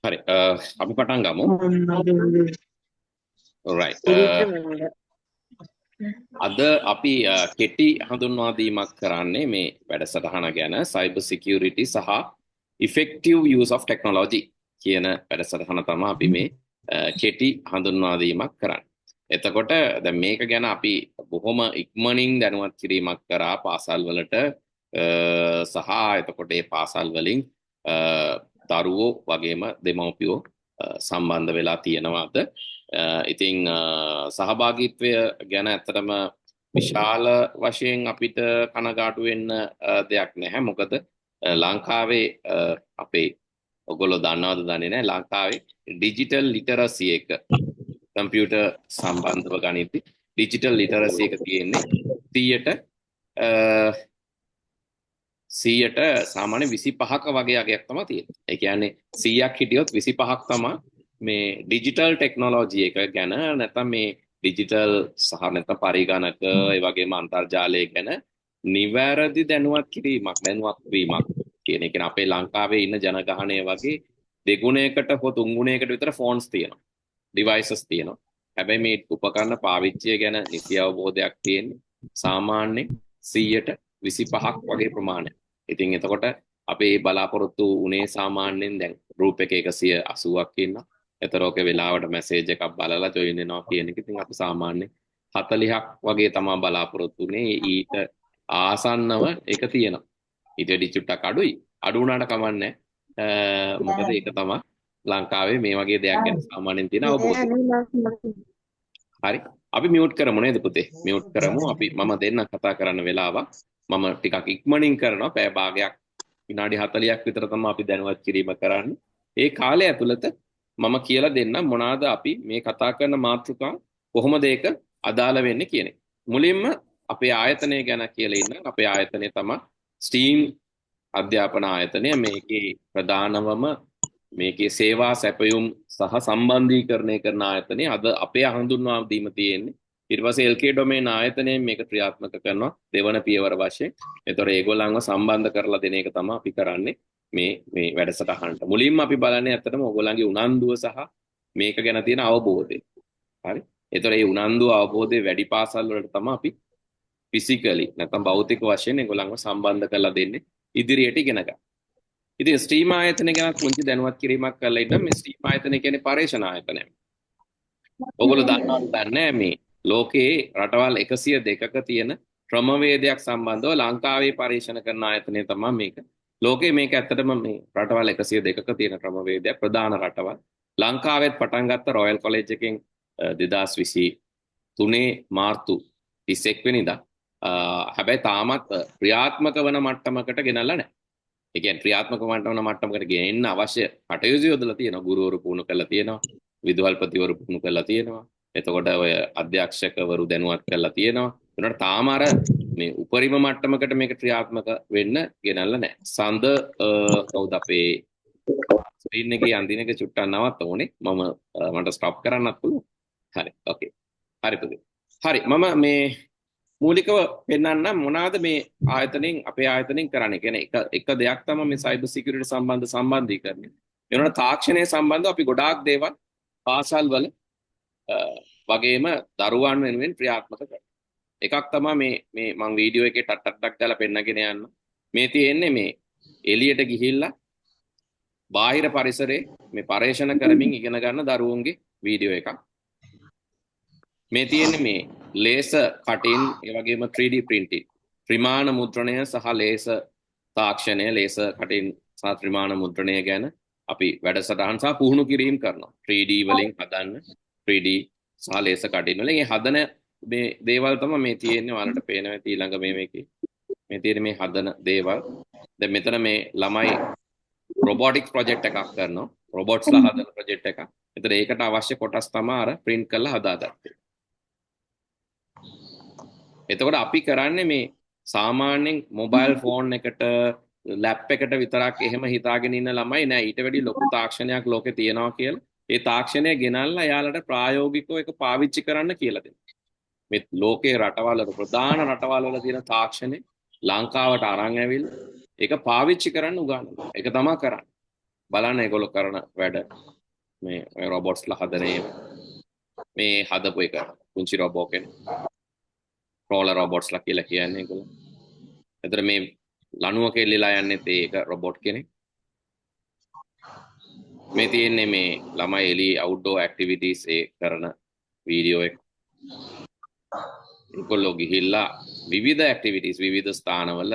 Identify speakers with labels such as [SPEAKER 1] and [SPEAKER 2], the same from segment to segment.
[SPEAKER 1] හරි අපි පටන් ගමු. right අද අපි කෙටි හඳුන්වා දීමක් කරන්නේ මේ වැඩසටහන ගැන cyber security සහ effective use of technology කියන වැඩසටහන තමයි අපි මේ කෙටි හඳුන්වා දීමක් කරන්නේ. එතකොට දැන් මේක ගැන අපි බොහොම ඉක්මනින් දැනුවත් කිරීමක් කරා පාසල් වලට සහ එතකොට ඒ පාසල් වලින් දරුවෝ වගේම දෙමව්පියෝ සම්බන්ධ වෙලා තියෙනවාද ඉතින් සහභාගීත්වය ගැන ඇත්තටම විශාල වශයෙන් අපිට කනගාටු වෙන්න දෙයක් නැහැ මොකද ලංකාවේ අපේ ඔයගොල්ලෝ දන්නවද දන්නේ නැහැ ලංකාවේ ඩිජිටල් ලිටරසි එක කම්පියුටර් සම්බන්ධව ගණිත ඩිජිටල් ලිටරසි එක තියෙන්නේ 100ට සාමාන්‍ය 25ක වගේ අගයක් තමයි තියෙන්නේ. ඒ කියන්නේ 100ක් හිටියොත් 25ක් තමයි මේ ඩිජිටල් ටෙක්නොලොජි එක ගැන නැත්නම් මේ ඩිජිටල් සහ නැත්නම් පරිගණක ඒ වගේම අන්තර්ජාලය ගැන නිවැරදි දැනුවත් වීමක් කියන එක. අපේ ලංකාවේ ඉන්න ජනගහනය වගේ දෙගුණයකට හෝ තුන්ගුණයකට විතර ෆෝන්ස් තියෙනවා. ඩිවයිසස් තියෙනවා. හැබැයි මේ උපකරණ පාවිච්චිය ගැන නිසි අවබෝධයක් තියෙන්නේ සාමාන්‍යයෙන් 100ට 25ක් වගේ ප්‍රමාණයක්. ඉතින් එතකොට අපේ බලාපොරොත්තු උනේ සාමාන්‍යයෙන් දැන් ගෲප් එක 180ක් ඉන්නවා. එතරෝක වෙලාවට මැසේජ් එකක් බලලා ජොයින් වෙනවා කියන එක. ඉතින් අපි සාමාන්‍යයෙන් 40ක් වගේ තමයි බලාපොරොත්තු උනේ. ඊට ආසන්නව එක තියෙනවා. ඊට වැඩි චුට්ටක් අඩුයි. අඩු වුණාට කමන්නේ. මොකද ඒක තමයි ලංකාවේ මේ වගේ දෙයක් ගැන සාමාන්‍යයෙන් තියෙන අවබෝධය. හරි. අපි මියුට් කරමු නේද පුතේ? මියුට් කරමු. අපි මම දෙන්න කතා කරන්න වෙලාවක්. මම ටිකක් ඉක්මනින් කරනවා. පැය භාගයක් විනාඩි 40ක් විතර තමයි අපි දැනුවත් කිරීම කරන්නේ. ඒ කාලය ඇතුළත මම කියලා දෙන්නම් මොනවාද අපි මේ කතා කරන මාතෘකා කොහොමද ඒක අදාළ වෙන්නේ කියන එක. මුලින්ම අපේ ආයතනය ගැන කියලා ඉන්න අපේ ආයතනය තමයි ස්ටීම් අධ්‍යාපන ආයතනය. මේකේ ප්‍රධානවම මේකේ සේවා සැපයුම් සහ සම්බන්ධීකරණය කරන ආයතනය අද අපේ හඳුන්වා දීම තියෙන්නේ. ඊට පස්සේ LK ඩොමේන් ආයතනයෙන් මේක ක්‍රියාත්මක කරනවා දෙවන පියවර වශයෙන්. ඒතොර ඒගොල්ලන්ව සම්බන්ධ කරලා දෙන එක තමයි අපි කරන්නේ මේ වැඩසටහනට. මුලින්ම අපි බලන්නේ ඇත්තටම ඕගොල්ලන්ගේ උනන්දුව සහ මේක ගැන තියෙන අවබෝධය. හරි. ඒතොර මේ උනන්දුව අවබෝධය වැඩි පාසල් වලට තමයි අපි ෆිසිකලි නැත්නම් භෞතික වශයෙන් ඒගොල්ලන්ව සම්බන්ධ කරලා දෙන්නේ ඉදිරියට ඉගෙන ගන්න. ඉතින් ස්ටීම් ආයතනය ගැන පුංචි දැනුවත් කිරීමක් කරලා ඉන්න මේ ස්ටීම් ආයතනය කියන්නේ පරීක්ෂණ ආයතනයක්. ඔයගොල්ලෝ දන්නවද දන්නේ මේ ලෝකයේ රටවල් 102ක තියෙන ක්‍රමවේදයක් සම්බන්ධව ලංකාවේ පරීක්ෂණ කරන ආයතනය තමයි මේක. ලෝකයේ මේක ඇත්තටම මේ රටවල් 102ක තියෙන ක්‍රමවේදයක් ප්‍රධාන රටවල්. ලංකාවෙත් පටන් ගත්ත රොයල් කොලෙජ් එකෙන් 2023 මාර්තු 31 වෙනිදා. හැබැයි තාමත් ක්‍රියාත්මක වන මට්ටමකට ගෙනල්ලා නැහැ. ඒ කියන්නේ ක්‍රියාත්මක වන මට්ටමකට ගෙනෙන්න අවශ්‍ය කටයුතු යොදලා තියෙනවා. ගුරුවරු පුහුණු කරලා තියෙනවා. විදුහල්පතිවරු පුහුණු කරලා තියෙනවා. එතකොට ඔය අධ්‍යක්ෂකවරු දැනුවත් කරලා තියෙනවා. ඒනට තාම අර මේ උපරිම මට්ටමකට මේක ක්‍රියාත්මක වෙන්න ගෙනල්ලා නැහැ. සඳ කවුද අපේ ස්ක්‍රීන් එකේ අන්තිම එක චුට්ටක් නවත්ත ඕනේ. මට ස්ටොප් කරන්නත් පුළුවන්. හරි. ඕකේ. හරි පුතේ. හරි. මම මේ මූලිකව පෙන්වන්න මොනවාද මේ ආයතනෙන් අපේ ආයතනෙන් කරන්නේ කියන්නේ එක දෙයක් තමයි මේ සයිබර් සිකියුරිටි සම්බන්ධීකරණය. වෙනකොට තාක්ෂණය සම්බන්ධව අපි ගොඩාක් දේවල් පාසල් වල වගේම දරුවන් වෙනුවෙන් ක්‍රියාත්මක කරනවා. එකක් තමයි මේ මම වීඩියෝ එකේ ටක් දාලා පෙන්නගෙන යන්න. මේ තියෙන්නේ මේ එළියට ගිහිල්ලා බාහිර පරිසරයේ මේ පරීක්ෂණ කරමින් ඉගෙන ගන්න දරුවන්ගේ වීඩියෝ එකක්. මේ තියෙන්නේ මේ ලේසර් කටින් ඒ වගේම 3D printing ත්‍රිමාන මුද්‍රණය සහ ලේසර් තාක්ෂණය ලේසර් කටින් සහ ත්‍රිමාන මුද්‍රණය ගැන අපි වැඩසටහන් සහ පුහුණු කිරීම කරනවා 3D වලින් හදන්න 3D සහ ලේසර් කටින් වලින් ඒ හදන මේ දේවල් තමයි මේ තියෙන්නේ ඔයාලට පේනවා ඊළඟ මේකේ මේ තියෙන මේ හදන දේවල් දැන් මෙතන මේ ළමයි රොබොටික්ස් ප්‍රොජෙක්ට් එකක් කරනවා රොබොට්ස්ලා හදන ප්‍රොජෙක්ට් එකක්. ඒතර ඒකට අවශ්‍ය කොටස් තමයි අර print කරලා හදාගත්තේ. එතකොට අපි කරන්නේ මේ සාමාන්‍යයෙන් මොබයිල් ෆෝන් එකට ලැප් එකට විතරක් එහෙම හිතාගෙන ඉන්න ළමයි නෑ ඊට වැඩි ලොකු තාක්ෂණයක් ලෝකේ තියෙනවා කියලා. ඒ තාක්ෂණය ගෙනල්ලා යාලට ප්‍රායෝගිකව ඒක පාවිච්චි කරන්න කියලා දෙනවා. මේ ලෝකේ රටවල ප්‍රධාන රටවල් වල තියෙන තාක්ෂණය ලංකාවට අරන් ඇවිල්ලා ඒක පාවිච්චි කරන්න උගන්වනවා. ඒක තමයි කරන්නේ. බලන්න ඒගොල්ලෝ කරන වැඩ මේ රොබොට්ස්ලා හදන ඒවා මේ හදපු එක පුංචි රොබෝ කෙනෙක් රෝලර් රොබොට්ස්ලා කියලා කියන්නේ ඒගොල්ලෝ. එතන මේ ලණුව කෙල්ලලා යන්නේ ඒක රොබොට් කෙනෙක්. මේ තියෙන්නේ මේ ළමයි එලි අවුට්ඩෝර් ඇක්ටිවිටීස් ඒ කරන වීඩියෝ එක. ඒගොල්ලෝ ගිහිල්ලා විවිධ ඇක්ටිවිටීස් විවිධ ස්ථානවල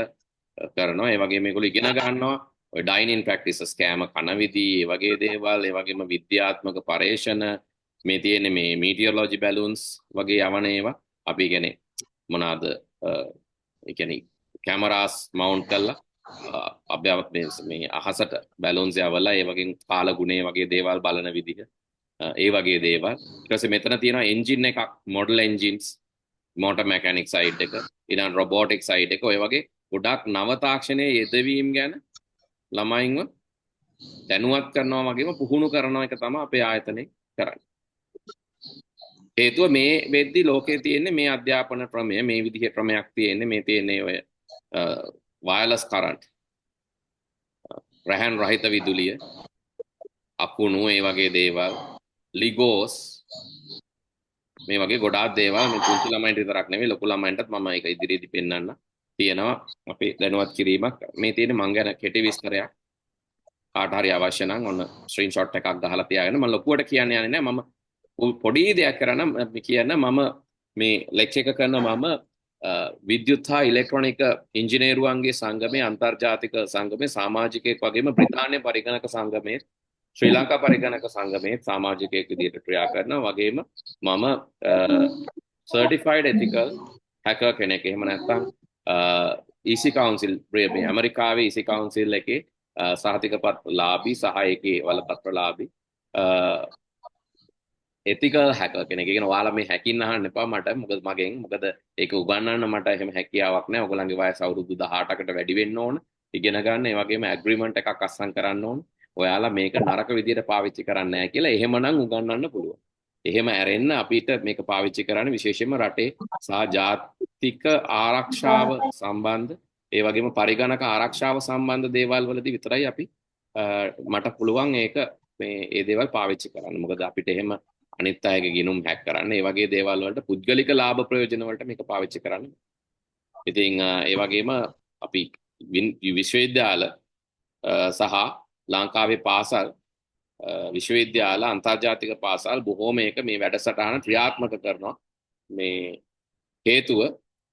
[SPEAKER 1] කරනවා. ඒ වගේම මේගොල්ලෝ ඉගෙන ගන්නවා ඔය ඩයිනින් ප්‍රැක්ටිසස් කෑම කන විදි ඒ වගේ දේවල් ඒ වගේම විද්‍යාත්මක පරීක්ෂණ මේ තියෙන්නේ මේ මීටියරොලොජි බැලුන්ස් වගේ යවන ඒවා අපි කියන්නේ මොනවාද ඒ කියන්නේ කැමරාස් මවුන්ට් කරලා අභ්‍යවත් මේ අහසට බැලුන්ස් යවලා ඒ වගේ කාල ගුණේ වගේ දේවල් බලන විදිහ ඒ වගේ දේවල් ඊට පස්සේ මෙතන තියෙනවා එන්ජින් එකක් model engines motor mechanic side එක ඊළඟ රොබෝටික් සයිඩ් එක ඔය වගේ ගොඩක් නව තාක්ෂණයේ යෙදවීම ගැන ළමයින්ව දැනුවත් කරනවා වගේම පුහුණු කරනවා එක තමයි අපේ ආයතනයේ කරන්නේ. හේතුව මේ වෙද්දි ලෝකයේ තියෙන්නේ මේ අධ්‍යාපන ක්‍රමය මේ විදිහේ ක්‍රමයක් තියෙන්නේ මේ තියෙන්නේ ඔය වයර්ලස් කරන්ට් රහන් රහිත විදුලිය අකුණු ඒ වගේ දේවල් ලිගෝස් මේ වගේ ගොඩාක් දේවල් මේ පුංචි ළමයින්ට විතරක් නෙවෙයි ලොකු ළමයින්ටත් මම ඒක ඉදිරියේදී පෙන්වන්න තියෙනවා අපි දැනුවත් කිරීමක් මේ තියෙන මං ගැන කෙටි විස්තරයක් කාට හරි අවශ්‍ය නම් ඔන්න ස්ක්‍රීන්ෂොට් එකක් ගහලා තියාගෙන මම ලොකුවට කියන්න යන්නේ නැහැ මම පොඩි දෙයක් කරන්න කියන්න මම මේ ලෙක්චර් එක කරන මම විද්‍යුත් හා ඉලෙක්ට්‍රොනික ඉංජිනේරුවන්ගේ සංගමේ අන්තර්ජාතික සංගමේ සමාජිකයෙක් වගේම බ්‍රිතාන්‍ය පරිගණක සංගමේ ශ්‍රී ලංකා පරිගණක සංගමේ සමාජිකයෙක් විදිහට ක්‍රියා කරනවා වගේම මම certified ethical hacker කෙනෙක් එහෙම නැත්නම් EC council ඇමරිකාවේ EC council එකේ සහතිකපත් ලාභී සහ ඒකේ වලපත්‍රලාභී ethical hacker කෙනෙක්. ඒ කියන්නේ ඔයාලා මේ හැකින් අහන්න එපා මට මොකද මගෙන් මොකද ඒක උගන්වන්න මට එහෙම හැකියාවක් නැහැ. ඔයගොල්ලන්ගේ වයස අවුරුදු 18කට වැඩි වෙන්න ඕන. ඉගෙන ගන්න. ඒ වගේම ඇග්‍රීමන්ට් එකක් අස්සම් කරන්න ඕන. ඔයාලා මේක නරක විදියට පාවිච්චි කරන්නේ නැහැ කියලා එහෙමනම් උගන්වන්න පුළුවන්. එහෙම ඇරෙන්න අපිට මේක පාවිච්චි කරන්න විශේෂයෙන්ම රටේ සහ ජාතික ආරක්ෂාව සම්බන්ධ ඒ වගේම පරිගණක ආරක්ෂාව සම්බන්ධ දේවල් වලදී විතරයි අපි මට පුළුවන් ඒක මේ ඒ දේවල් පාවිච්චි කරන්න. මොකද අපිට එහෙම අනිත් අයගේ ගිණුම් හැක් කරන්න ඒ වගේ දේවල් වලට පුද්ගලික ලාභ ප්‍රයෝජන වලට මේක පාවිච්චි කරන්න. ඉතින් ඒ වගේම අපි විශ්වවිද්‍යාල සහ ලංකාවේ පාසල් විශ්වවිද්‍යාල අන්තර්ජාතික පාසල් බොහෝමයක මේ වැඩසටහන ක්‍රියාත්මක කරනවා. මේ හේතුව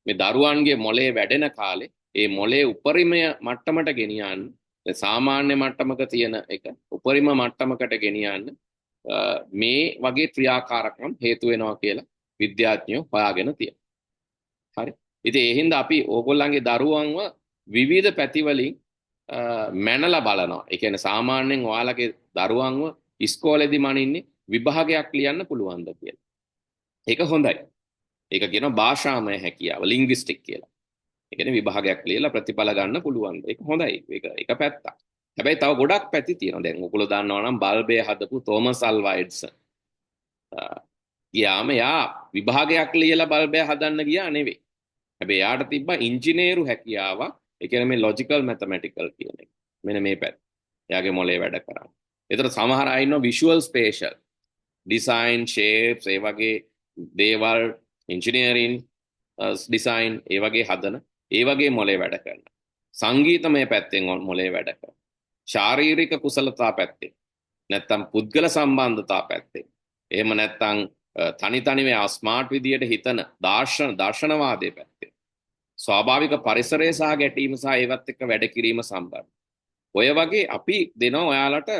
[SPEAKER 1] මේ දරුවන්ගේ මොලේ වැඩෙන කාලේ ඒ මොලේ උපරිමය මට්ටමට ගෙනියන්න සාමාන්‍ය මට්ටමක තියෙන එක උපරිම මට්ටමකට ගෙනියන්න මේ වගේ ක්‍රියාකාරකම් හේතු වෙනවා කියලා විද්‍යාඥයෝ හොයාගෙන තියෙනවා. හරි. ඉතින් ඒ හින්දා අපි ඕගොල්ලන්ගේ දරුවන්ව විවිධ පැතිවලින් මැනලා බලනවා. ඒ කියන්නේ සාමාන්‍යයෙන් ඔයාලගේ දරුවන්ව ඉස්කෝලේදී මනින්නේ විභාගයක් ලියන්න පුළුවන්ද කියලා. ඒක හොඳයි. ඒක කියනවා භාෂාමය හැකියාව ලින්ග්විස්ටික් කියලා. ඒ කියන්නේ විභාගයක් ලියලා ප්‍රතිඵල ගන්න පුළුවන්ද? ඒක හොඳයි. ඒක පැත්තක්. හැබැයි තව ගොඩක් පැති තියෙනවා. දැන් ඔයගොල්ලෝ දන්නවා නම් බල්බය හදපු තෝමස් අල්වා එඩිසන්. ගියාම යා විභාගයක් ලියලා බල්බය හදන්න ගියා නෙවෙයි. හැබැයි යාට තිබ්බා ඉංජිනේරු හැකියාවක්. ඒ කියන්නේ මේ ලොජිකල් මැතමැටිකල් කියන එක. මෙන්න මේ පැත්ත. එයාගේ මොලේ වැඩ කරන්නේ. ඒතර සමහර අය ඉන්නවා විෂුවල් ස්පේෂල් ඩිසයින් ෂේප්ස් ඒ වගේ දේවල් ඉංජිනේරින් ඩිසයින් ඒ වගේ හදන ඒ වගේ මොලේ වැඩ කරනවා. සංගීතමය පැත්තෙන් මොලේ වැඩ කරනවා. ශාරීරික කුසලතා පැත්තෙන් නැත්තම් පුද්ගල සම්බන්ධතා පැත්තෙන් එහෙම නැත්තම් තනි ස්මාර්ට් විදියට හිතන දර්ශනවාදයේ පැත්තෙන් ස්වාභාවික පරිසරය සහ ගැටීම සහ ඒවත් එක්ක වැඩ කිරීම සම්බන්ධ. ඔය වගේ අපි දෙනවා ඔයාලට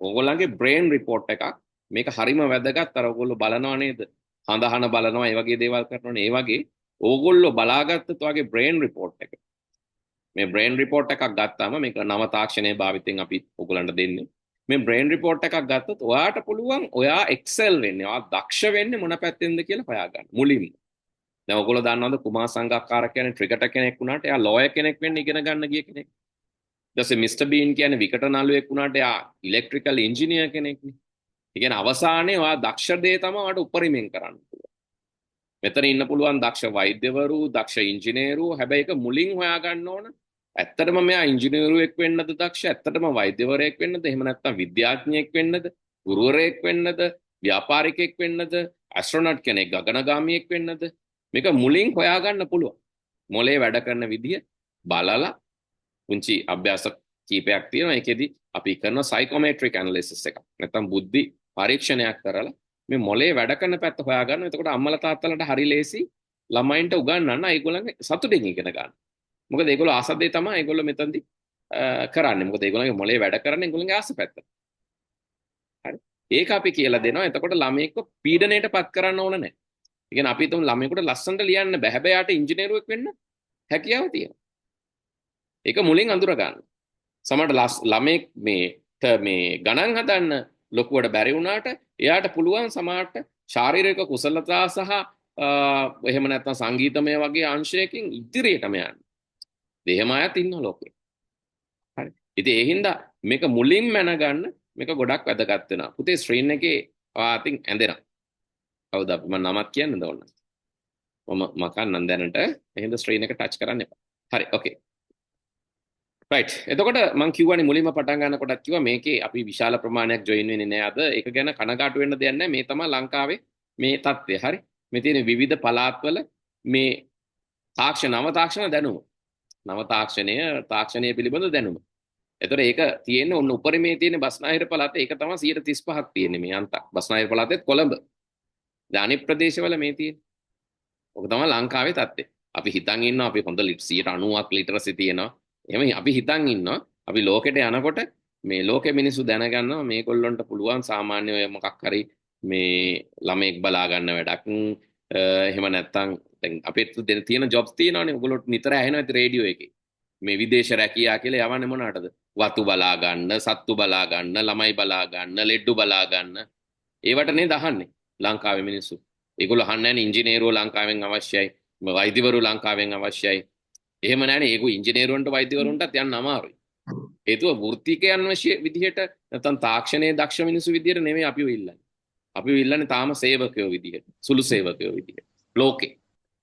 [SPEAKER 1] ඕගොල්ලන්ගේ බ්‍රේන් රිපෝට් එකක්. මේක හරිම වැදගත්. අර ඕගොල්ලෝ බලනවා නේද? හඳහන බලනවා ඒ වගේ දේවල් කරනවානේ. ඒ වගේ ඕගොල්ලෝ බලාගත්තත් ඔයාගේ බ්‍රේන් රිපෝට් එක. මේ බ්‍රේන් රිපෝට් එකක් ගත්තාම මේක නව තාක්ෂණයේ භාවිතෙන් අපි ඕගොල්ලන්ට දෙන්නේ. මේ බ්‍රේන් රිපෝට් එකක් ගත්තොත් ඔයාට පුළුවන් ඔයා එක්සෙල් වෙන්නේ. ඔයා දක්ෂ වෙන්නේ මොන පැත්තෙන්ද කියලා හොයාගන්න. මුලින්ම. දැන් ඔයගොල්ලෝ දන්නවද කුමාර සංගක්කාරක කියන්නේ ක්‍රිකටර් කෙනෙක් වුණාට එයා ලෝයර් කෙනෙක් වෙන්න ඉගෙන ගන්න ගිය කෙනෙක්. ඊට පස්සේ මිස්ටර් බීන් කියන්නේ විකට නළුවෙක් වුණාට එයා ඉලෙක්ට්‍රිකල් ඉංජිනේර් කෙනෙක්නේ. ඒ කියන්නේ අවසානයේ ඔයා දක්ෂ දේ තමයි ඔයාට උපරිමයෙන් කරන්න පුළුවන්. මෙතන ඉන්න පුළුවන් දක්ෂ වෛද්‍යවරු, දක්ෂ ඉංජිනේරු. හැබැයි ඒක මුලින් හොයාගන්න ඕන ඇත්තටම මෙයා ඉංජිනේරුවෙක් වෙන්නද දක්ෂ, ඇත්තටම වෛද්‍යවරයෙක් වෙන්නද, එහෙම නැත්නම් විද්‍යාඥයෙක් වෙන්නද, ගුරුවරයෙක් වෙන්නද, ව්‍යාපාරිකයෙක් වෙන්නද, ඇස්ට්‍රොනොට් කෙනෙක් ගගනගාමියෙක් වෙන්නද, මේක මුලින් හොයාගන්න පුළුවන්. මොලේ වැඩ කරන විදිය බලලා පුංචි අභ්‍යාස කීපයක් තියෙනවා. ඒකෙදි අපි කරන සයිකෝමෙට්‍රික් ඇනලිසිස් එකක්. නැත්නම් බුද්ධි පරීක්ෂණයක් කරලා මේ මොලේ වැඩ කරන පැත්ත හොයාගන්න. එතකොට අම්මලා තාත්තලාට හරි ලේසි ළමයින්ට උගන්වන්න ඒගොල්ලන්ගේ සතුටින් ඉගෙන ගන්න. මොකද ඒගොල්ලෝ ආසදේ තමයි ඒගොල්ලෝ මෙතනදි කරන්නේ. මොකද ඒගොල්ලන්ගේ මොලේ වැඩ කරන්නේ ඒගොල්ලන්ගේ ආස පැත්ත. හරි. ඒක අපි කියලා දෙනවා. එතකොට ළමයෙක්ව පීඩණයටපත් කරන්න ඕන නැහැ. ඒ කියන්නේ අපි හිතමු ළමයෙකුට ලස්සනට ලියන්න බෑ. හැබැයි යාට ඉංජිනේරුවෙක් වෙන්න හැකියාව තියෙනවා. ඒක මුලින් අඳුර ගන්න. සමහරට ළමෙක් මේ ගණන් හදන්න ලොකුවට බැරි වුණාට එයාට පුළුවන් සමහරට ශාරීරික කුසලතා සහ එහෙම නැත්නම් සංගීතමය වගේ අංශයකින් ඉදිරියටම යන්න. එහෙම අයත් ඉන්නවා ලෝකේ. හරි. ඉතින් ඒ හින්දා මේක මුලින් මැනගන්න මේක ගොඩක් වැදගත් වෙනවා. පුතේ ස්ක්‍රීන් එකේ I think ඇඳෙනවා. කවුද අපි මම නමක් කියන්නද ඕන. මම මකන්නම් දැනට. එහෙනම් ස්ක්‍රීන් එක ටච් කරන්න එපා. හරි. ඕකේ. රයිට්. එතකොට මම කිව්වනේ මුලින්ම පටන් ගන්නකොටත් කිව්වා මේකේ අපි විශාල ප්‍රමාණයක් ජොයින් වෙන්නේ නෑ අද. ඒක ගැන කනගාටු වෙන්න දෙයක් නෑ. මේ තමයි ලංකාවේ මේ තත්ත්වය. හරි. මේ තියෙන විවිධ පළාත්වල මේ නව තාක්ෂණ දැනුම. නව තාක්ෂණය පිළිබඳ දැනුම. එතකොට ඒක තියෙන්නේ ඔන්න උපරිමේ තියෙන බස්නාහිර පළාත. ඒක තමයි 135ක් තියෙන්නේ මේ අන්ත. බස්නාහිර පළාතෙත් කොළඹ. දැන් අනිත් ප්‍රදේශවල මේ තියෙන්නේ. ඔක තමයි ලංකාවේ තත්ත්වය. අපි හිතන් ඉන්නවා අපි හොඳ 90ක් ලිටරසි තියෙනවා. එහෙම අපි හිතන් ඉන්නවා අපි ලෝකෙට යනකොට මේ ලෝකෙ මිනිස්සු දැනගන්නවා මේගොල්ලන්ට පුළුවන් සාමාන්‍ය ඔය මොකක් හරි මේ ළමෙක් බලා ගන්න වැඩක් එහෙම නැත්නම් දැන් අපිට තියෙන ජොබ්ස් තියෙනවානේ ඔයගොල්ලෝ නිතර ඇහෙනවා ඇති රේඩියෝ එකේ මේ විදේශ රැකියා කියලා යවන්නේ මොනකටද වතු බලා ගන්න සත්තු බලා ගන්න ළමයි බලා ගන්න ලෙඩ්ඩු බලා ගන්න ඒවට නේද අහන්නේ ලංකාවේ මිනිස්සු ඒගොල්ලෝ අහන්නේ නැහැ ඉංජිනේරුවෝ ලංකාවෙන් අවශ්‍යයි වෛද්‍යවරු ලංකාවෙන් අවශ්‍යයි එහෙම නැහැනේ ඒක ඉංජිනේරුවන්ට වෛද්‍යවරුන්ටත් යන්න අමාරුයි. හේතුව වෘත්තිකයන් විදිහට නැත්නම් තාක්ෂණයේ දක්ෂ මිනිස්සු විදිහට නෙමෙයි අපිව ඉල්ලන්නේ. අපිව ඉල්ලන්නේ තාම සේවකයෝ විදිහට, සුළු සේවකයෝ විදිහට. ලෝකේ.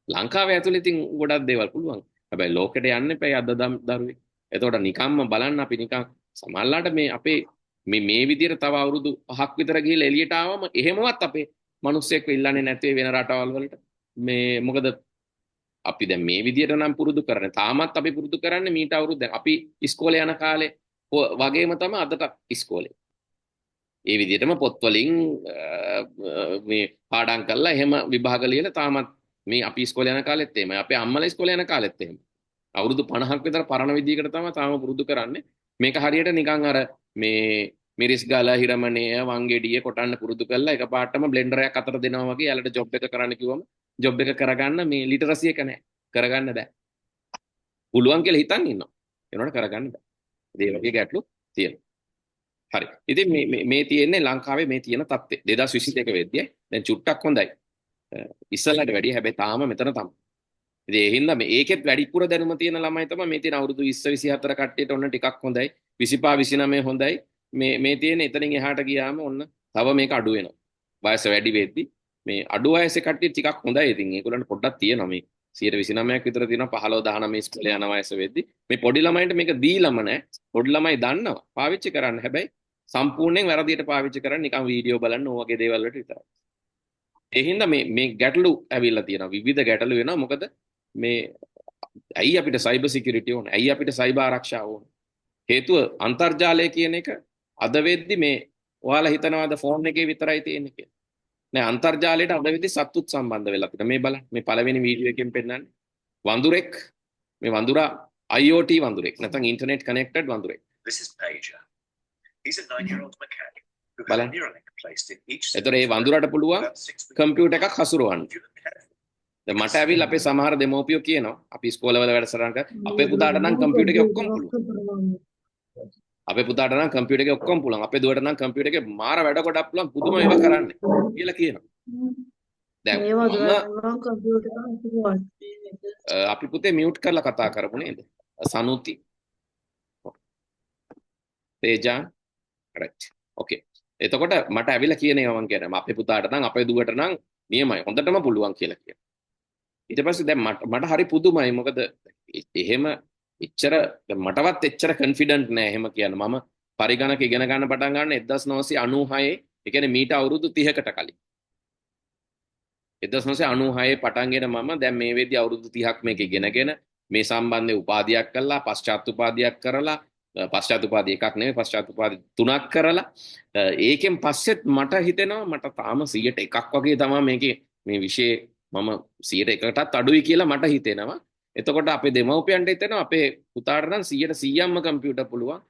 [SPEAKER 1] ලංකාවේ ඇතුළේ ඉතින් ගොඩක් දේවල් පුළුවන්. හැබැයි ලෝකෙට යන්න එපා අද දරුවේ. එතකොට නිකම්ම බලන්න අපි නිකන් සමහරලාට මේ අපේ මේ විදිහට තව අවුරුදු 5ක් විතර ගිහලා එළියට ආවම එහෙමවත් අපේ මිනිස්සෙක්ව ඉල්ලන්නේ නැති වෙන රටවල් වලට මේ මොකද අපි දැන් මේ විදියට නම් පුරුදු කරන්නේ. තාමත් අපි පුරුදු කරන්නේ මීට අවුරුදු දැන් අපි ඉස්කෝලේ යන කාලේ වගේම තමයි අදට ඉස්කෝලේ. ඒ විදියටම පොත් වලින් මේ පාඩම් කරලා එහෙම විභාග ලියලා තාමත් මේ අපි ඉස්කෝලේ යන කාලෙත් එහෙමයි. අපේ අම්මලා ඉස්කෝලේ යන කාලෙත් එහෙමයි. අවුරුදු 50ක් විතර පරණ විදියකට තමයි තාම පුරුදු කරන්නේ. මේක හරියට නිකන් අර මේ මිරිස් ගාලා හිරමණය වංගෙඩිය කොටන්න පුරුදු කරලා එකපාරටම බ්ලෙන්ඩර් එකක් අතට දෙනවා වගේ යාලට ජොබ් එක කරන්න කිව්වම ජොබ් එක කරගන්න මේ ලිටරසි එක නැහැ. කරගන්න බෑ. පුළුවන් කියලා හිතන් ඉන්නවා. ඒනොට කරගන්න බෑ. ඒ වගේ ගැටලු තියෙනවා. හරි. ඉතින් මේ තියෙන්නේ ලංකාවේ මේ තියෙන තත්ත්වය. 2022 වෙද්දී දැන් චුට්ටක් හොඳයි. ඉස්සලට වැඩිය හැබැයි තාම මෙතන තමයි. ඉතින් ඒ හින්දා මේ ඒකෙත් වැඩිපුර දැනුම තියෙන ළමයි තමයි මේ තියෙන අවුරුදු 20 24 කට්ටියට ඔන්න ටිකක් හොඳයි. 25 29 හොඳයි. මේ තියෙන එතනින් එහාට ගියාම ඔන්න තව මේක අඩු වෙනවා. වයස වැඩි වෙද්දී මේ අඩු වයසේ කට්ටිය ටිකක් හොඳයි. ඉතින් ඒගොල්ලන්ට පොඩ්ඩක් තියෙනවා මේ 29ක් විතර තියෙනවා 15 19 ඉස්කෝලේ යන වයස වෙද්දී මේ පොඩි ළමයින්ට මේක දීලම නැහැ. පොඩි ළමයි දන්නවා පාවිච්චි කරන්න. හැබැයි සම්පූර්ණයෙන් වැරදියට පාවිච්චි කරන්නේ නිකන් වීඩියෝ බලන්න ඕ වගේ දේවල් වලට විතරයි. ඒ හින්දා මේ ගැටලු ඇවිල්ලා තියෙනවා. විවිධ ගැටලු වෙනවා. මොකද මේ ඇයි අපිට සයිබර් සිකියුරිටි ඕන? ඇයි අපිට සයිබර් ආරක්ෂාව ඕන? හේතුව අන්තර්ජාලය කියන එක අද වෙද්දි මේ ඔයාලා හිතනවාද ෆෝන් එකේ විතරයි තියෙන්නේ කියලා. නෑ අන්තර්ජාලයට අද වෙද්දි සත්තුත් සම්බන්ධ වෙලා තියෙනවා. මේ බලන්න මේ පළවෙනි වීඩියෝ එකෙන් පෙන්නන්නේ වඳුරෙක් මේ වඳුරා IoT වඳුරෙක් නැත්නම් ඉන්ටර්නෙට් කනෙක්ටඩ් වඳුරෙක්. This is Pager. He's a 9-year-old mechanic who had a Neuralink placed in each. ඒතර ඒ වඳුරාට පුළුවන් කම්පියුටර් එකක් හසුරවන්න. දැන් මට ඇවිල්ලා අපේ සමහර දෙමෝපියෝ කියනවා අපි ඉස්කෝලවල වැඩසටහන් කර අපේ පුතාට නම් කම්පියුටර් එකේ ඔක්කොම පුළුවන්. අපේ පුතාට නම් කම්පියුටර් එකේ ඔක්කොම පුළුවන්. අපේ දුවට නම් කම්පියුටර් එකේ මාර වැඩ කොටක් පුළුවන් පුදුම ඒවා කරන්නේ කියලා කියනවා. දැන් අපි පුතේ මියුට් කරලා කතා කරමු නේද? සනුති. තේජා. රයිට්. ඕකේ. එතකොට මට ඇවිල්ලා කියන ඒවා මම කියන්නේ අපේ පුතාට නම් අපේ දුවට නම් නියමයි හොඳටම පුළුවන් කියලා කියනවා. ඊට පස්සේ දැන් මට හරි පුදුමයි මොකද එහෙම එච්චර මටවත් එච්චර කන්ෆිඩන්ට් නෑ එහෙම කියන්න. මම පරිගණක ඉගෙන ගන්න පටන් ගන්න 1996 ඒ කියන්නේ මීට අවුරුදු 30කට කලින්. 1996 පටන්ගෙන මම දැන් මේ වෙද්දී අවුරුදු 30ක් මේක ඉගෙනගෙන මේ සම්බන්ධයෙන් උපාධියක් කළා, පශ්චාත් උපාධියක් කරලා, පශ්චාත් උපාධිය එකක් නෙවෙයි පශ්චාත් උපාධි තුනක් කරලා ඒකෙන් පස්සෙත් මට හිතෙනවා මට තාම 100ට එකක් වගේ තමයි මේකේ මේ විෂය මම 100%කටත් අඩුයි කියලා මට හිතෙනවා. එතකොට අපේ දෙමව්පියන්ට හිතෙනවා අපේ පුතාට නම් 100%ක්ම කම්පියුටර් පුළුවන්,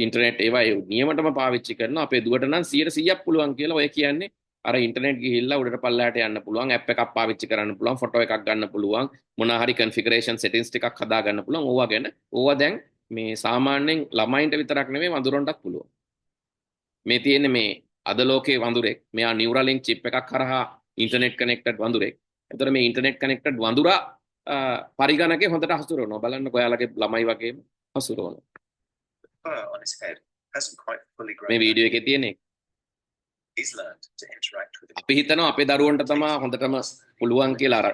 [SPEAKER 1] ඉන්ටර්නෙට් ඒවා නියමටම පාවිච්චි කරනවා, අපේ දුවට නම් 100%ක් පුළුවන් කියලා. ඔය කියන්නේ අර ඉන්ටර්නෙට් ගිහිල්ලා උඩට පල්ලයට යන්න පුළුවන්, ඇප් එකක් පාවිච්චි කරන්න පුළුවන්, ෆොටෝ එකක් ගන්න පුළුවන්, මොනවා හරි කන්ෆිගරේෂන් සෙටින්ග්ස් ටිකක් හදා ගන්න පුළුවන්. ඕවා ගැන ඕවා දැන් මේ සාමාන්‍යයෙන් ළමයින්ට විතරක් නෙමෙයි වඳුරන්ටත් පුළුවන්. මේ තියෙන්නේ මේ අද ලෝකයේ වඳුරෙක්. මෙයා නියුරලින්ක් චිප් එකක් කරහා ඉන්ටර්නෙට් කනෙක්ටඩ් වඳුරෙක්. එතකොට මේ ඉන්ටර්නෙට් කනෙක්ටඩ් වඳුරා පරිගණකේ හොඳට හසුරවනවා. බලන්න ඔයාලගේ ළමයි වගේම හසුරවනවා. මේ වීඩියෝ එකේ තියෙන්නේ අපි හිතනවා අපේ දරුවන්ට තමයි හොඳටම පුළුවන් කියලා. අර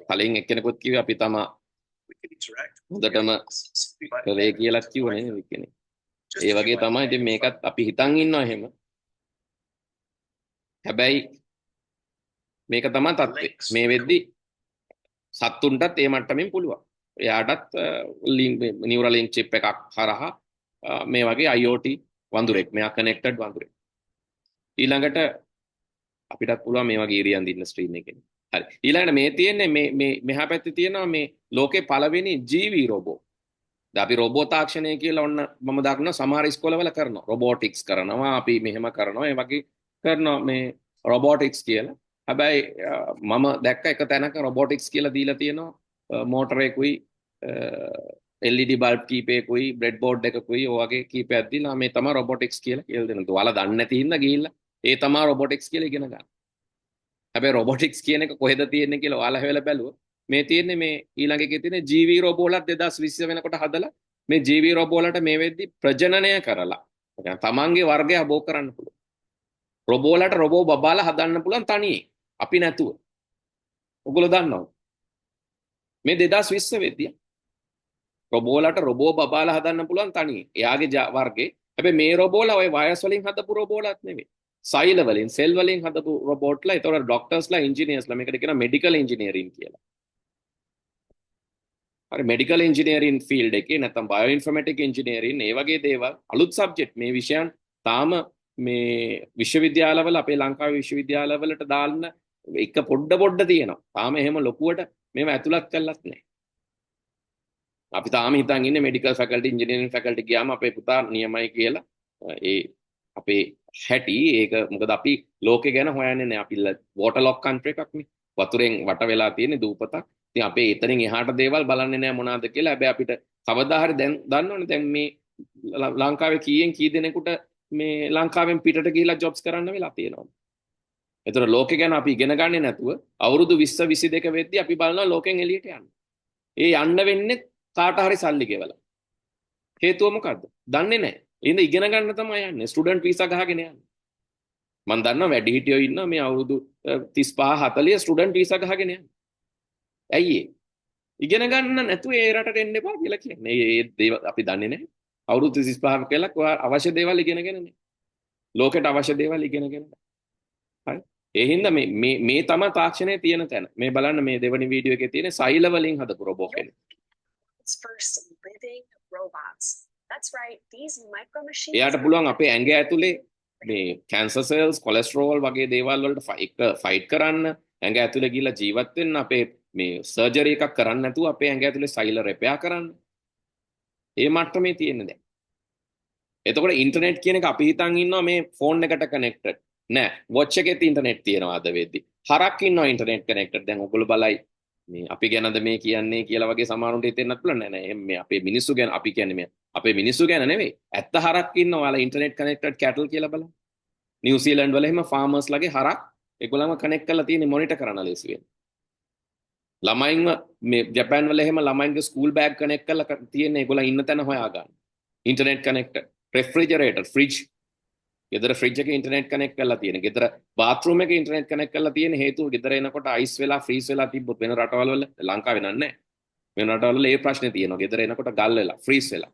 [SPEAKER 1] කලින් එක්කෙනෙකුත් කිව්වේ අපි තමයි හොඳටම කලේ කියලා කිව්වනේ එක්කෙනෙක්. ඒ වගේ තමයි ඉතින් මේකත් අපි හිතන් ඉන්නවා එහෙම. හැබැයි මේක තමයි තත්ත්වය. මේ වෙද්දි සත්තුන්ටත් ඒ මට්ටමින් පුළුවන්. එයාටත් නියුරලින්ක් චිප් එකක් හරහා මේ වගේ IoT වඳුරෙක්, මෙයා කනෙක්ටඩ් වඳුරෙක්. ඊළඟට අපිටත් පුළුවන් මේ වගේ ඉරියන් දින්න ස්ක්‍රීන් එකේ. හරි. ඊළඟට මේ තියෙන්නේ මේ මෙහා පැත්තේ තියෙනවා මේ ලෝකේ පළවෙනි ජීවි රොබෝ. දැන් අපි රොබෝ තාක්ෂණය කියලා ඔන්න මම දක්නවා සමහර ඉස්කෝලවල කරනවා. රොබෝටික්ස් කරනවා, අපි මෙහෙම කරනවා, ඒ වගේ කරනවා මේ රොබෝටික්ස් කියලා. හැබැයි මම දැක්ක එක තැනක රොබෝටික්ස් කියලා දීලා තියෙනවා මෝටරේකුයි LED බල්බ් කීපයකුයි බ්‍රෙඩ් බෝඩ් එකකුයි ඔය වගේ කීපයක් දීලා මේ තමයි රොබෝටික්ස් කියලා දෙනවා. ඔයාලා දන්නේ නැති හින්දා ගිහිල්ලා ඒ තමයි රොබෝටික්ස් කියලා ඉගෙන ගන්න. හැබැයි රොබෝටික්ස් කියන එක කොහෙද තියෙන්නේ කියලා ඔයාලා හැවලා බැලුවොත් මේ තියෙන්නේ මේ ඊළඟ එකේ තියෙන ජීවී රොබෝලත් 2020 වෙනකොට හදලා මේ ජීවී රොබෝලට මේ වෙද්දි ප්‍රජනනය කරලා තමන්ගේ වර්ගය අබෝ කරන්න පුළුවන්. රොබෝලට රොබෝ බබාලා හදන්න පුළුවන් තනියෙන් අපි නැතුව. ඔයගොල්ලෝ දන්නවද? මේ 2020 වෙද්දී රොබෝලට රොබෝ බබාලා හදන්න පුළුවන් තනියෙන්. එයාගේ වර්ගේ. හැබැයි මේ රොබෝලා ඔය වයස් වලින් හදපු රොබෝලත් නෙවෙයි. සෛල වලින් සෙල් වලින් හදපු රොබෝට්ලා. ඒතකොට ડોක්ටර්ස්ලා ඉන්ජිනියර්ස්ලා මේකට කියනවා මෙඩිකල් ඉන්ජිනියරින් කියලා. හරි මෙඩිකල් ඉන්ජිනියරින් ෆීල්ඩ් එකේ නැත්නම් බයෝ ඉන්ෆර්මැටික් ඉන්ජිනියරින් ඒ වගේ දේවල් අලුත් සබ්ජෙක්ට් මේ විෂයන් තාම මේ විශ්වවිද්‍යාලවල අපේ ලංකාවේ විශ්වවිද්‍යාලවලට දාන්න එක පොඩ තියෙනවා. තාම එහෙම ලොකුවට මේව ඇතුළත් කරලත් නැහැ. අපි තාම හිතන් ඉන්නේ මෙඩිකල් ෆැකල්ටි ඉන්ජිනියරින් ෆැකල්ටි ගියාම අපේ පුතා නියමයි කියලා. ඒ අපේ හැටි ඒක මොකද අපි ලෝකේ ගැන හොයන්නේ නැහැ. අපි වෝටර් ලොක් කන්ට්‍රි එකක් නේ. වතුරෙන් වට වෙලා තියෙන දූපතක්. ඉතින් අපේ එතනින් එහාට දේවල් බලන්නේ නැහැ මොනවාද කියලා. හැබැයි අපිට කවදා හරි දැන් දන්නවනේ දැන් මේ ලංකාවේ කී දෙනෙකුට මේ ලංකාවෙන් පිටට ගිහිලා ජොබ්ස් කරන්න වෙලා තියෙනවා. ඒතර ලෝකේ ගැන අපි ඉගෙන ගන්නේ නැතුව අවුරුදු 20 22 වෙද්දී අපි බලනවා ලෝකෙන් එළියට යන්න. ඒ යන්න වෙන්නේ කාට හරි සල්ලි ගෙවලා. හේතුව මොකද්ද? දන්නේ නැහැ. එහෙනම් ඉගෙන ගන්න තමයි යන්නේ. ස්ටුඩන්ට් වීසා ගහගෙන යන්නේ. මම දන්නවා වැඩි හිටියෝ ඉන්නවා මේ අවුරුදු 35 40 ස්ටුඩන්ට් වීසා ගහගෙන යන්නේ. ඇයි ඒ? ඉගෙන ගන්න නැතුව ඒ රටට එන්න එපා කියලා කියන්නේ. ඒ දේවල් අපි දන්නේ නැහැ. අවුරුදු 35 කියලා අවශ්‍ය දේවල් ඉගෙනගෙන නැහැ. ලෝකෙට අවශ්‍ය දේවල් ඉගෙනගෙන. හරි. ඒ හින්දා මේ තමයි තාක්ෂණයේ තියෙන තැන. මේ බලන්න මේ දෙවනි වීඩියෝ එකේ තියෙන සෛල වලින් හදපු රොබෝ කෙනෙක්. එයාට පුළුවන් අපේ ඇඟ ඇතුලේ මේ කැන්සර් සෙල්ස්, කොලෙස්ටරෝල් වගේ දේවල් වලට ෆයිට් කරන්න, ඇඟ ඇතුලේ ගිහිල්ලා ජීවත් වෙන්න, අපේ මේ සර්ජරි එකක් කරන්න නැතුව අපේ ඇඟ ඇතුලේ සෛල රෙපෙයා කරන්න. ඒ මට්ටමේ තියෙන දැන්. එතකොට ඉන්ටර්නෙට් කියන එක අපි හිතන් ඉන්නවා මේ ෆෝන් එකට කනෙක්ටඩ්. නෑ, වොච් එකෙත් ඉන්ටර්නෙට් තියෙනවා අද වෙද්දි. හරක් ඉන්නවා ඉන්ටර්නෙට් කනෙක්ටඩ්. දැන් ඔයගොල්ලෝ බලයි මේ අපි ගැනද මේ කියන්නේ කියලා වගේ සමහරුන්ට හිතෙන්නත් පුළුවන්. නෑ නෑ මේ අපේ මිනිස්සු ගැන අපි කියන්නේ මේ අපේ මිනිස්සු ගැන නෙවෙයි. ඇත්ත හරක් ඉන්නවා. ඔයාලා ඉන්ටර්නෙට් කනෙක්ටඩ් කැටල් කියලා බලන්න. නිව්සීලන්ඩ් වල එහෙම ෆාමර්ස්ලාගේ හරක් ඒගොල්ලන්ව කනෙක්ට් කරලා තියෙන්නේ මොනිටර් කරන්න ලේසි වෙන්න. ළමයින්ව මේ ජපාන් වල එහෙම ළමයින්ගේ ස්කූල් බෑග් කනෙක්ට් කරලා තියෙන්නේ ඒගොල්ලන් ඉන්න තැන හොයාගන්න. Internet connected. Refrigerator fridge. ගෙදර ෆ්‍රිජ් එකේ ඉන්ටර්නෙට් කනෙක්ට් කරලා තියෙන. ගෙදර බාත්රූම් එකේ ඉන්ටර්නෙට් කනෙක්ට් කරලා තියෙන හේතුව ගෙදර එනකොට අයිස් වෙලා ෆ්‍රීස් වෙලා තිබ්බොත් වෙන රටවල් වල ලංකාවේ නෑ. මේ රටවල ඒ ප්‍රශ්නේ තියෙනවා. ගෙදර එනකොට ගල් වෙලා, ෆ්‍රීස් වෙලා.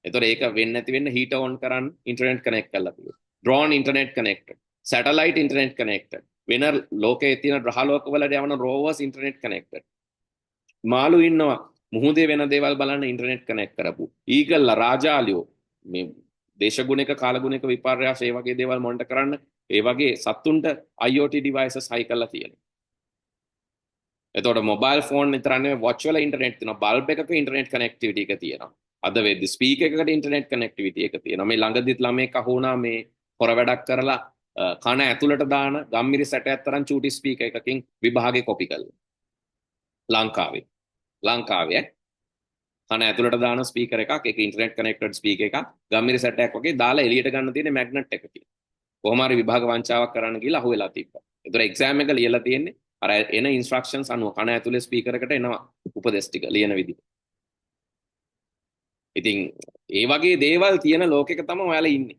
[SPEAKER 1] ඒතකොට ඒක වෙන්නේ නැති වෙන්න හීටර් ඔන් කරන් ඉන්ටර්නෙට් කනෙක්ට් කරලා තියෙනවා. Drone internet connected. Satellite internet connected. වෙන ලෝකයේ තියෙන ග්‍රහලෝකවලට යවන රෝවර්ස් ඉන්ටර්නෙට් කනෙක්ටඩ්. මාළු ඉන්නවා මුහුදේ වෙන දේවල් බලන්න ඉන්ටර්නෙට් කනෙක්ට් කරපු. ඊගල්ලා රාජාලියෝ මේ දේශගුණික කාලගුණික විපර්යාස ඒ වගේ දේවල් මොනිටර් කරන්න ඒ වගේ සත්තුන්ට IoT devices හයි කරලා තියෙනවා. එතකොට මොබයිල් ෆෝන් විතරක් නෙවෙයි වොච් වල ඉන්ටර්නෙට් තියෙනවා. බල්බ් එකක ඉන්ටර්නෙට් කනෙක්ටිවිටි එක තියෙනවා. අද වෙද්දි ස්පීකර් එකකට ඉන්ටර්නෙට් කනෙක්ටිවිටි එක තියෙනවා. මේ ළඟදිත් ළමෙක් අහුණා මේ හොර වැඩක් කරලා කන ඇතුළට දාන ගම්මිරි සැටයක් තරම් චූටි ස්පීකර් එකකින් විභාගේ කොපි කළා. ලංකාවේ කන ඇතුළට දාන ස්පීකර් එකක් ඒක ඉන්ටර්නෙට් කනෙක්ටඩ් ස්පීකර් එකක් ගම්මිරි සැටයක් වගේ දාලා එළියට ගන්න තියෙන මැග්නට් එකකින්. කොහොම හරි විභාග වංචාවක් කරන්න ගිහලා අහුවෙලා තිබ්බා. ඒතර එක්සෑම් එක ලියලා තියෙන්නේ අර එන ඉන්ස්ට්‍රක්ෂන්ස් අනුව කන ඇතුලේ ස්පීකර් එකට එනවා උපදෙස් ටික ලියන විදිහ. ඉතින් ඒ වගේ දේවල් තියෙන ලෝකෙක තමයි ඔයාලා ඉන්නේ.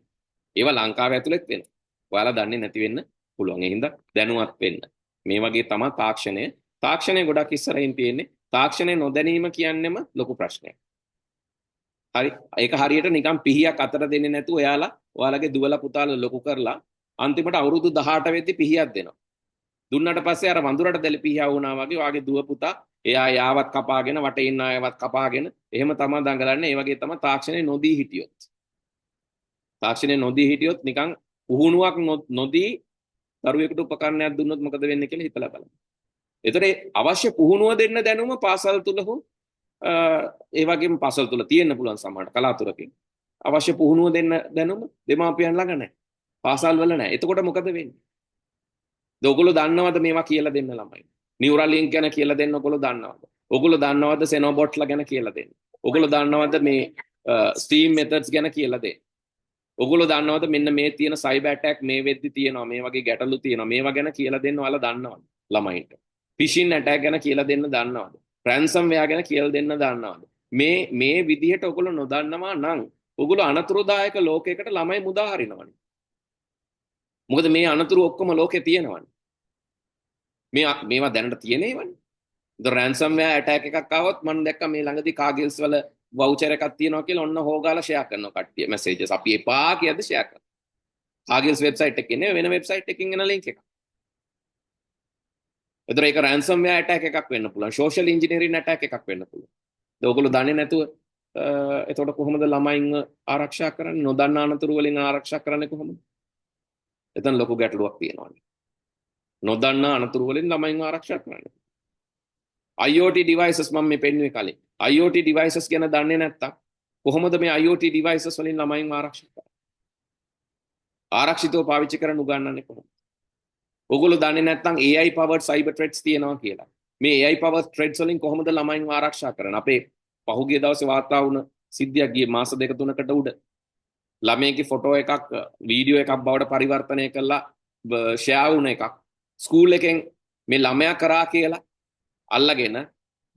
[SPEAKER 1] ඒවා ලංකාව ඇතුළෙත් වෙනවා. ඔයාලා දන්නේ නැති වෙන්න පුළුවන්. ඒ හින්දා දැනුවත් වෙන්න. මේ වගේ තමයි තාක්ෂණය. තාක්ෂණය ගොඩක් ඉස්සරහින් තියෙන්නේ. තාක්ෂණය නොදැනීම කියන්නේම ලොකු ප්‍රශ්නයක්. හරි. ඒක හරියට නිකන් පිහියක් අතර දෙන්නේ නැතුව ඔයාලගේ දුවලා පුතාලා ලොකු කරලා අන්තිමට අවුරුදු 18 වෙද්දි පිහියක් දෙනවා. දුන්නට පස්සේ අර වඳුරට දැලි පිහියා වුණා වගේ වාගේ දුව පුතා එයා යාවත් කපාගෙන වටේ ඉන්න අයවත් කපාගෙන එහෙම තමයි දඟලන්නේ. ඒ වගේ තමයි තාක්ෂණය නොදී හිටියොත්. තාක්ෂණය නොදී හිටියොත් නිකන් පුහුණුවක් නොදී දරුවෙකුට උපකරණයක් දුන්නොත් මොකද වෙන්නේ කියලා හිතලා බලන්න. ඒතර අවශ්‍ය පුහුණුව දෙන්න දැනුම පාසල් තුල හෝ ඒ වගේම පාසල් තුල තියෙන්න පුළුවන් සමහරට කලාතුරකින්. අවශ්‍ය පුහුණුව දෙන්න දැනුම දෙමාපියන් ළඟ නැහැ. පාසල් වල නැහැ. එතකොට මොකද වෙන්නේ? ඔයගොල්ලෝ දන්නවද මේවා කියලා දෙන්න ළමයි? නියුරලින්ක් ගැන කියලා දෙන්න ඔයගොල්ලෝ දන්නවද? ඔයගොල්ලෝ දන්නවද සෙනෝබොට්ලා ගැන කියලා දෙන්න? ඔයගොල්ලෝ දන්නවද මේ ස්ටීම් මෙතඩ්ස් ගැන කියලා දෙන්න? ඔයගොල්ලෝ දන්නවද මෙන්න මේ තියෙන සයිබර් ඇටැක් මේ වෙද්දි තියෙනවා මේ වගේ ගැටලු තියෙනවා මේවා ගැන කියලා දෙන්න ඔයාලා දන්නවද ළමයින්ට? ෆිෂින් ඇටැක් ගැන කියලා දෙන්න දන්නවද? රැන්සම් වෙයා ගැන කියලා දෙන්න දන්නවද? මේ විදිහට ඔයගොල්ලෝ නොදන්නවා නම් ඔයගොල්ලෝ අනතුරුදායක ලෝකයකට ළමයි මුදා හරිනවනේ. මොකද මේ අනතුරු ඔක්කොම ලෝකේ තියෙනවනේ. මේවා දැනට තියෙන ඒවානේ. ද රැන්සම් වෙයා ඇටැක් එකක් ආවොත් මම දැක්කා මේ ළඟදී කාගිල්ස් වල වවුචර් එකක් තියෙනවා කියලා ඔන්න හොගාලා ෂෙයා කරනවා කට්ටිය මැසේජස්. අපි එපා කියද්දි ෂෙයා කරනවා. කාගිල්ස් වෙබ්සයිට් එකේ නේ වෙන වෙබ්සයිට් එකකින් එන ලින්ක් එකක්. ඒතර ඒක රැන්සම් වෙයා ඇටැක් එකක් වෙන්න පුළුවන්. සෝෂල් ඉන්ජිනියරින් ඇටැක් එකක් වෙන්න පුළුවන්. ඔයගොල්ලෝ දන්නේ නැතුව එතකොට කොහොමද ළමයින්ව ආරක්ෂා කරන්නේ? නොදන්නා අනතුරු වලින් ආරක්ෂා කරන්නේ කොහොමද? එතන ලොකු ගැටලුවක් තියෙනවා. නොදන්නා අනතුරු වලින් ළමයින්ව ආරක්ෂා කරන්නේ. IoT devices මම මේ පෙන්නුවේ කලින්. IoT devices ගැන දන්නේ නැත්තම් කොහොමද මේ IoT devices වලින් ළමයින්ව ආරක්ෂා කරන්නේ? ආරක්ෂිතව පාවිච්චි කරන්න උගන්වන්නේ කොහොමද? ඔයගොල්ලෝ දන්නේ නැත්නම් AI powered cyber threats තියෙනවා කියලා. මේ AI powered threats වලින් කොහොමද ළමයින්ව ආරක්ෂා කරන්නේ? අපේ පහුගිය දවසේ වාර්තා වුණ සිද්ධියක් ගියේ මාස දෙක තුනකට උඩ ළමයෙක්ගේ ෆොටෝ එකක් වීඩියෝ එකක් බවට පරිවර්තනය කරලා ෂෙයා වුණ එකක් ස්කූල් එකෙන් මේ ළමයා කරා කියලා අල්ලගෙන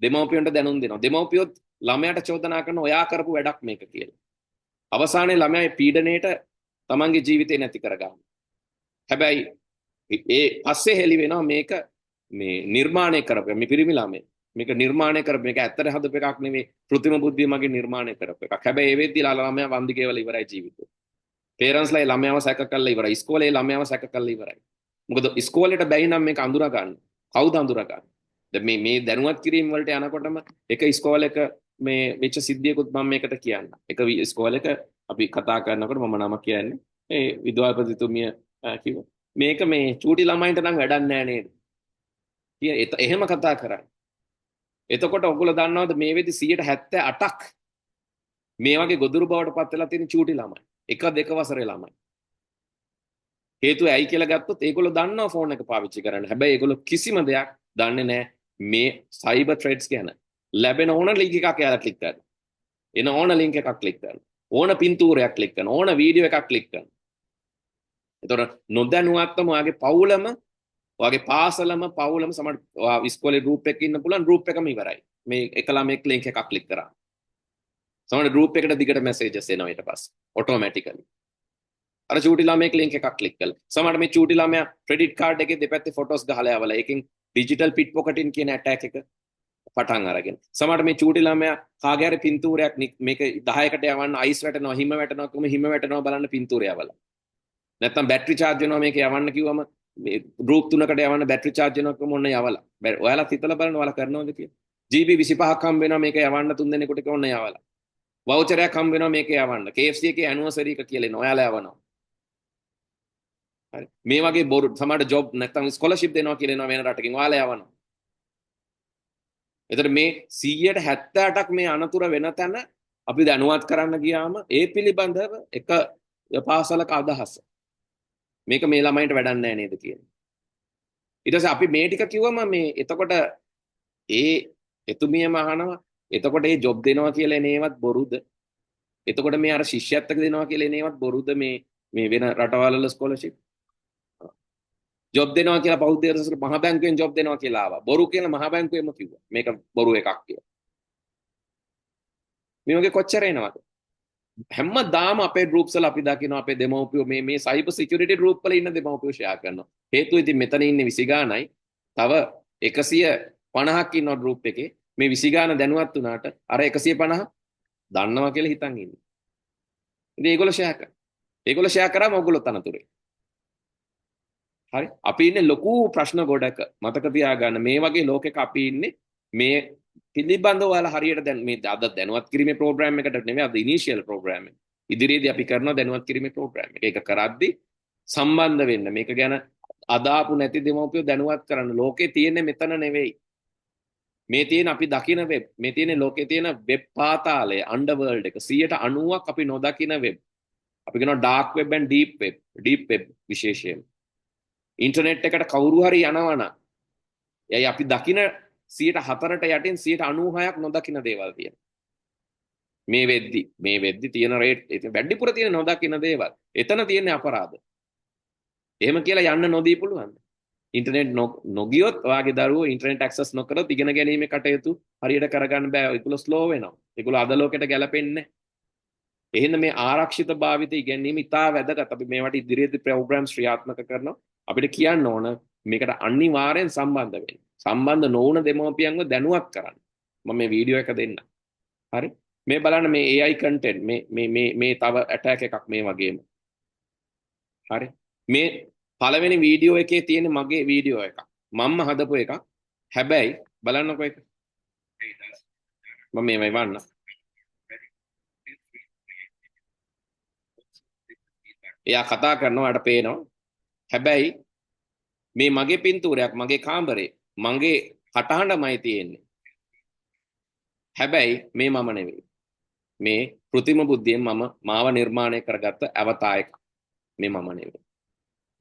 [SPEAKER 1] දෙමව්පියන්ට දැනුම් දෙනවා. දෙමව්පියොත් ළමයාට චෝදනා කරන ඔයා කරපු වැඩක් මේක කියලා. අවසානයේ ළමයා පීඩණයට තමන්ගේ ජීවිතේ නැති කරගන්නවා. හැබැයි ඒ පස්සේ හෙලි වෙනවා මේක මේ නිර්මාණය කරපු මේ පිරිමි ළමයි. මේක නිර්මාණය කරපු මේක ඇත්තට හදපු එකක් නෙමෙයි કૃත්‍රිම බුද්ධිය මගේ නිර්මාණය කරපු එකක්. හැබැයි ඒ වෙද්දී ළමයා වන්දි ගෙවල ඉවරයි ජීවිතේ. පේරන්ට්ස්ලා ළමයාව සැක කරලා ඉවරයි. ඉස්කෝලේ ළමයාව සැක කරලා ඉවරයි. මොකද ඉස්කෝලේට බැයි නම් මේක අඳුරා ගන්න. කවුද අඳුරා ගන්න? දැන් මේ දැනුවත් කිරීම වලට යනකොටම එක ඉස්කෝලේක මේ වෙච්ච සිද්ධියකුත් මම මේකට කියන්න. එක ඉස්කෝලේක අපි කතා කරනකොට මම නම කියන්නේ ඒ විද්‍යාපතිතුමිය කිව්වා මේක මේ චූටි ළමයින්ට නම් වැඩක් නෑ නේද? එහෙම කතා කරන්නේ. එතකොට ඔයගොල්ලෝ දන්නවද මේ වෙදි 78ක් මේ වගේ ගොදුරු බවට පත් වෙලා තියෙන චූටි ළමයි. 1-2 වසරේ ළමයි. හේතුව ඇයි කියලා ගත්තොත් ඒගොල්ලෝ දන්නවා ෆෝන් එක පාවිච්චි කරන්න. හැබැයි ඒගොල්ලෝ කිසිම දෙයක් දන්නේ නැහැ මේ සයිබර් ත්‍රෙට්ස් ගැන. ලැබෙන ඕන ලින්ක් එකක් යාලා ක්ලික් කරනවා. එන ඕන ලින්ක් එකක් ක්ලික් කරනවා. ඕන පින්තූරයක් ක්ලික් කරනවා. ඕන වීඩියෝ එකක් ක්ලික් කරනවා. එතකොට නොදැනුවත්වම ඔයාගේ පවුලම ඔයාගේ පාසලම පවුලම සමහර ඔයා ඉස්කෝලේ ගෲප් එකක ඉන්න පුළුවන් ගෲප් එකම ඉවරයි. මේ එක ළමෙක් ලින්ක් එකක් ක්ලික් කරා. සමහර ගෲප් එකට දිගට මැසේජස් එනවා ඊට පස්සේ ඔටෝමැටිකලි. අර චූටි ළමයෙක් ලින්ක් එකක් ක්ලික් කළා. සමහර මේ චූටි ළමයා ක්‍රෙඩිට් කාඩ් එකේ දෙපැත්තේ ෆොටෝස් ගහලා යවලා ඒකෙන් ඩිජිටල් පිට් පොකටින් කියන ඇටැක් එක පටන් අරගෙන. සමහරට මේ චූටි ළමයා කාගේ හරි පින්තූරයක් මේක 10කට යවන්න අයිස් වැටෙනවා, හිම වැටෙනවා, කොහොම හිම වැටෙනවා බලන්න පින්තූරය යවලා. නැත්තම් බැටරි charge වෙනවා මේක යවන්න කිව්වම මේ group 3කට යවන්න බැටරි charge වෙනවා කොහොම ඔන්න යවලා. ඔයාලා හිතලා බලන්න ඔයාලා කරනවද කියලා. GB 25ක් හම්බ වෙනවා මේක යවන්න 3 දෙනෙකුට කොහොම යවලා. වවුචර් එකක් හම්බ වෙනවා මේක යවන්න. KFC එකේ ඇනිවර්සරි එක කියලා එනවා. ඔයාලා යවනවා. හරි. මේ වගේ බොරු සමහරට ජොබ් නැත්තම් ස්කෝලර්ෂිප් දෙනවා කියලා එනවා වෙන රටකින්. ඔයාලා යවනවා. එතකොට මේ 178ක් මේ අනතුර වෙන තැන අපි දැනුවත් කරන්න ගියාම ඒ පිළිබඳව එක පාසලක අදහස. මේක මේ ළමයින්ට වැඩක් නැහැ නේද කියන්නේ. ඊට පස්සේ අපි මේ ටික කිව්වම මේ එතකොට ඒ එතුමියම අහනවා එතකොට ඒ ජොබ් දෙනවා කියලා එනේවත් බොරුද? එතකොට මේ අර ශිෂ්‍යත්වක දෙනවා කියලා එනේවත් බොරුද මේ වෙන රටවල් ස්කෝලර්ෂිප්? ජොබ් දෙනවා කියලා බෞද්ධ දර්ශන මහ බැංකුවෙන් ජොබ් දෙනවා කියලා ආවා. බොරු කියලා මහ බැංකුවෙම කිව්වා. මේක බොරු එකක් කියලා. මේ වගේ කොච්චර එනවද? හැමදාම අපේ groups වල අපි දකිනවා අපේ දෙමව්පියෝ මේ cyber security group වල ඉන්න දෙමව්පියෝ share කරනවා. හේතුව ඉතින් මෙතන ඉන්නේ 20 ගානයි. තව 150ක් ඉන්නවා group එකේ. මේ 20 ගාන දැනුවත් වුණාට අර 150 දන්නවා කියලා හිතන් ඉන්නේ. ඉතින් ඒගොල්ලෝ share කරනවා. ඒගොල්ලෝ share කරාම ඔයගොල්ලෝ තනතුරේ. හරි. අපි ඉන්නේ ලොකු ප්‍රශ්න ගොඩක. මතක තියාගන්න මේ වගේ ලෝකෙක අපි ඉන්නේ මේ පිළිබඳව ඔයාලා හරියට දැන් මේ අද දැනුවත් කිරීමේ ප්‍රෝග්‍රෑම් එකට නෙමෙයි අද ඉනිෂියල් ප්‍රෝග්‍රෑම් එක. ඉදිරියේදී අපි කරන දැනුවත් කිරීමේ ප්‍රෝග්‍රෑම් එක. ඒක කරද්දී සම්බන්ධ වෙන්න මේක ගැන අදාපු නැති දෙමව්පියෝ දැනුවත් කරන්න. ලෝකේ තියෙන්නේ මෙතන නෙවෙයි. මේ තියෙන අපි දකින වෙබ් මේ තියෙන ලෝකේ තියෙන වෙබ් පාතාලය අන්ඩර්වර්ල්ඩ් එක 90%ක් අපි නොදකින වෙබ්. අපි කියනවා dark web and deep web විශේෂයෙන්. ඉන්ටර්නෙට් එකට කවුරු හරි යනවා නම් එයි අපි දකින 104ට යටින් 96ක් නොදකින දේවල් තියෙනවා. මේ වෙද්දි තියෙන රේට් වැඩිපුර තියෙන නොදකින දේවල්. එතන තියෙන අපරාධ. එහෙම කියලා යන්න නොදී පුළුවන්ද? ඉන්ටර්නෙට් නොගියොත් ඔයාගේ දරුවෝ ඉන්ටර්නෙට් ඇක්සස් නොකරොත් ඉගෙන ගැනීමේ කටයුතු හරියට කරගන්න බෑ. ඒගොල්ලෝ ස්ලෝ වෙනවා. ඒගොල්ලෝ අද ලෝකෙට ගැලපෙන්නේ නැහැ. එහෙනම් මේ ආරක්ෂිත භාවිත ඉගෙනීම ඉතා වැදගත්. අපි මේවට ඉදිරියේදී ප්‍රෝග්‍රෑම්ස් ක්‍රියාත්මක කරනවා. අපිට කියන්න ඕන මේකට අනිවාර්යෙන් සම්බන්ධ වෙන්න. සම්බන්ධ නොවුන දෙමව්පියන්ව දැනුවත් කරන්න. මම මේ වීඩියෝ එක දෙන්න. හරි? මේ බලන්න මේ AI content මේ තව ඇටැක් එකක් මේ වගේම. හරි? මේ පළවෙනි වීඩියෝ එකේ තියෙන මගේ වීඩියෝ එකක්. මම්ම හදපු එකක්. හැබැයි බලන්නකෝ එක. මම මේවයි වන්න. එයා කතා කරනවා අර පේනවා. හැබැයි මේ මගේ පින්තූරයක් මගේ කාමරේ මගේ කටහඬමයි තියෙන්නේ. හැබැයි මේ මම නෙවෙයි. මේ કૃතිම බුද්ධියෙන් මාව නිර්මාණය කරගත්ත අවතාර එක. මේ මම නෙවෙයි.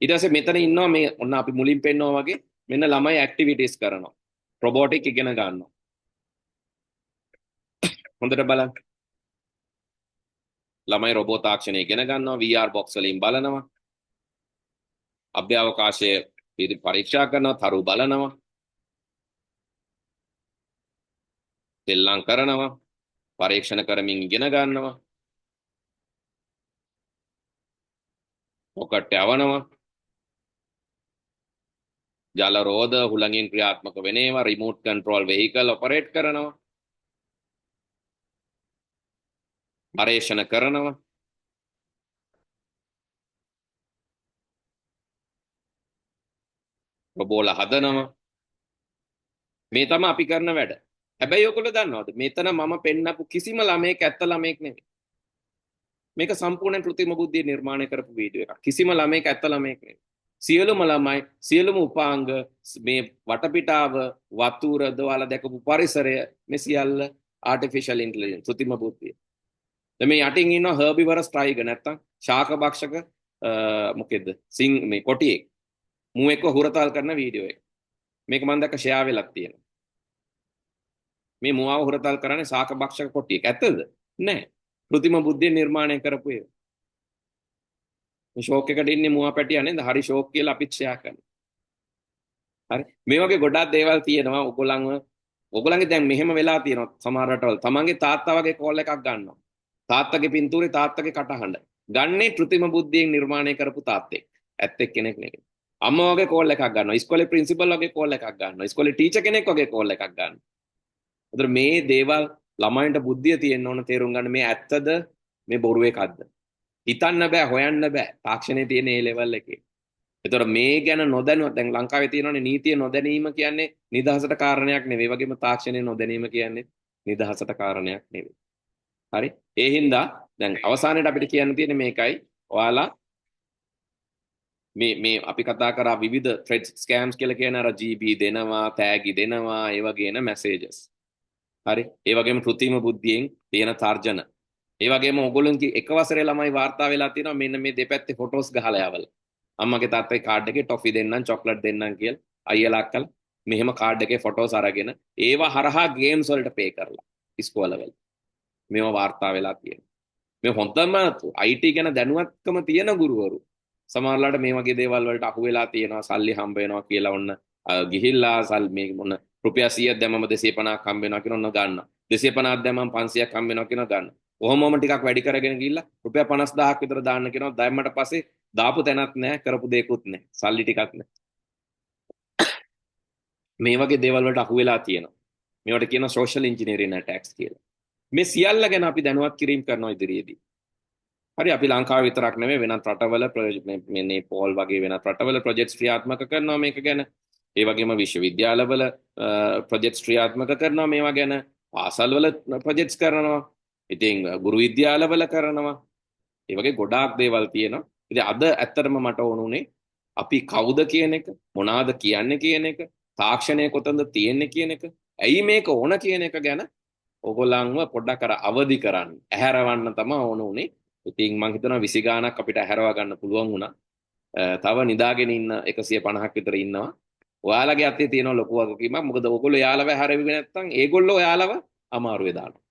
[SPEAKER 1] ඊට පස්සේ මෙතන ඉන්නවා මේ ඔන්න අපි මුලින් පෙන්නවා වගේ මෙන්න ළමයි ඇක්ටිවිටීස් කරනවා. රොබෝටික් ඉගෙන ගන්නවා. හොඳට බලන්න. ළමයි රොබෝ තාක්ෂණය ඉගෙන ගන්නවා VR box වලින් බලනවා. අභ්‍යවකාශයේ පරීක්ෂා කරනවා, තරු බලනවා. තෙල්ලම් කරනවා, පරීක්ෂණ කරමින් ඉගෙන ගන්නවා. රොකට් යවනවා. ජල රෝද හුළඟින් ක්‍රියාත්මක වෙන ඒවා රිමෝට් කන්ට්‍රෝල් වෙහිකල් ඔපරේට් කරනවා. පරීක්ෂණ කරනවා. රොබෝලා හදනවා. මේ තමයි අපි කරන වැඩ. හැබැයි ඔයගොල්ලෝ දන්නවද මෙතන මම පෙන්නපු කිසිම ළමයෙක් ඇත්ත ළමයෙක් නෙවෙයි. මේක සම්පූර්ණ કૃත්‍රිම බුද්ධිය නිර්මාණය කරපු වීඩියෝ එකක්. කිසිම ළමයෙක් ඇත්ත ළමයෙක් නෙවෙයි. සියලුම ළමයි සියලුම උපාංග මේ වටපිටාව වතුර දවලා දැකපු පරිසරය මේ සියල්ල ආටිෆිෂල් ඉන්ටෙලිජන්ස් કૃත්‍රිම බුද්ධිය. දැන් මේ යටින් ඉන්නවා හර්බිවරස් ටයිගර් නැත්තම් ශාක භක්ෂක මොකෙද්ද මේ කොටියෙක්. මූ එක්ක හුරතල් කරන වීඩියෝ එක. මේක මම දැක්ක ෂෙයා වෙලක් තියෙනවා. මේ මුවාව හුරතල් කරන්නේ ශාක භක්ෂක කොටියෙක්. ඇත්තද? නැහැ. કૃත්‍රිම බුද්ධිය නිර්මාණය කරපු එක. මේ ෂෝක් එකට ඉන්නේ මුවා පැටියා නේද? හරි ෂෝක් කියලා අපිත් ෂෙයා කරනවා. හරි. මේ වගේ ගොඩක් දේවල් තියෙනවා. ඔයගොල්ලන්ගේ දැන් මෙහෙම වෙලා තියෙනවා සමහර රටවල්. තමන්ගේ තාත්තා වගේ කෝල් එකක් ගන්නවා. තාත්තගේ පින්තූරේ තාත්තගේ කටහඬ. ගන්නේ કૃත්‍රිම බුද්ධියෙන් නිර්මාණය කරපු තාත්තෙක්. ඇත්තෙක් කෙනෙක් නෙවෙයි. අම්මා වගේ කෝල් එකක් ගන්නවා. ඉස්කෝලේ ප්‍රින්සිපල් වගේ කෝල් එකක් ගන්නවා. ඉස්කෝලේ ටීචර් කෙනෙක් වගේ කෝල් එකක් ගන්නවා. ඒතර මේ දේවල් ළමයින්ට බුද්ධිය තියෙන්න ඕන තේරුම් ගන්න මේ ඇත්තද මේ බොරු එකක්ද. හිතන්න බෑ හොයන්න බෑ තාක්ෂණයේ තියෙන ඒ ලෙවල් එකේ. ඒතර මේ ගැන නොදැනුවත් දැන් ලංකාවේ තියෙනවනේ නීතිය නොදැනීම කියන්නේ නිදහසට කාරණයක් නෙවෙයි. ඒ වගේම තාක්ෂණය නොදැනීම කියන්නේ නිදහසට කාරණයක් නෙවෙයි. හරි? ඒ හින්දා දැන් අවසානයේට අපිට කියන්න තියෙන්නේ මේකයි. ඔයාලා මේ අපි කතා කරා විවිධ threat scams කියලා කියන අර GB දෙනවා, තෑගි දෙනවා, ඒ වගේන messages. හරි? ඒ වගේම කෘත්‍රිම බුද්ධියෙන් තියෙන තර්ජන. ඒ වගේම ඕගොල්ලන්ගේ එක වසරේ ළමයි වාර්තා වෙලා තියෙනවා මෙන්න මේ දෙපැත්තේ ෆොටෝස් ගහලා යවලා. අම්මගේ තාත්තගේ කාඩ් එකේ ටොෆි දෙන්නම් චොක්ලට් දෙන්නම් කියලා අයියලා අක්කලා මෙහෙම කාඩ් එකේ ෆොටෝස් අරගෙන ඒවා හරහා ගේම්ස් වලට පේ කරලා ඉස්කෝලවල මේවා වාර්තා වෙලා තියෙනවා. මේ හොඳම IT ගැන දැනුවත්කම තියෙන ගුරුවරු සමහරලාට මේ වගේ දේවල් වලට අහු වෙලා තියෙනවා සල්ලි හම්බ වෙනවා කියලා ඔන්න ගිහිල්ලා මේ මොන රුපියල් 100ක් දැම්මම 250ක් හම්බ වෙනවා කියන ඔන්න ගන්න. 250ක් දැම්මම 500ක් හම්බ වෙනවා කියන ගන්න. කොහොමම ටිකක් වැඩි කරගෙන ගිහිල්ලා රුපියල් 50000ක් විතර දාන්න කියනවා. දැම්මට පස්සේ දාපු තැනක් නැහැ කරපු දෙයක්වත් නැහැ. සල්ලි ටිකක් නැහැ. මේ වගේ දේවල් වලට අහු වෙලා තියෙනවා. මේවට කියනවා social engineering attacks කියලා. මේ සියල්ල ගැන අපි දැනුවත් කිරීම කරනවා ඉදිරියේදී. හරි අපි ලංකාව විතරක් නෙමෙයි වෙනත් රටවල මේ නේපෝල් වගේ වෙනත් රටවල ප්‍රොජෙක්ට්ස් ක්‍රියාත්මක කරනවා මේක ගැන. ඒ වගේම විශ්වවිද්‍යාලවල ප්‍රොජෙක්ට්ස් ක්‍රියාත්මක කරනවා මේවා ගැන. පාසල්වල ප්‍රොජෙක්ට්ස් කරනවා. ඉතින් ගුරු විද්‍යාලවල කරනවා. ඒ වගේ ගොඩාක් දේවල් තියෙනවා. ඉතින් අද ඇත්තටම මට ඕනුනේ අපි කවුද කියන එක, මොනවාද කියන්නේ කියන එක, තාක්ෂණය කොතනද තියෙන්නේ කියන එක, ඇයි මේක ඕන කියන එක ගැන ඕගොල්ලන්ව පොඩ්ඩක් අර අවදි කරන්න, ඇහැරවන්න තමයි ඕන උනේ. ඉතින් මම හිතනවා 20 ගාණක් අපිට ඇහැරව ගන්න පුළුවන් වුණා. තව නිදාගෙන ඉන්න 150ක් විතර ඉන්නවා. ඔයාලගේ අතේ තියෙන ලොකු වගකීමක්. මොකද ඕගොල්ලෝ යාළව හැරෙන්නේ නැත්නම් ඒගොල්ලෝ ඔයාලව අමාරුවේ දානවා.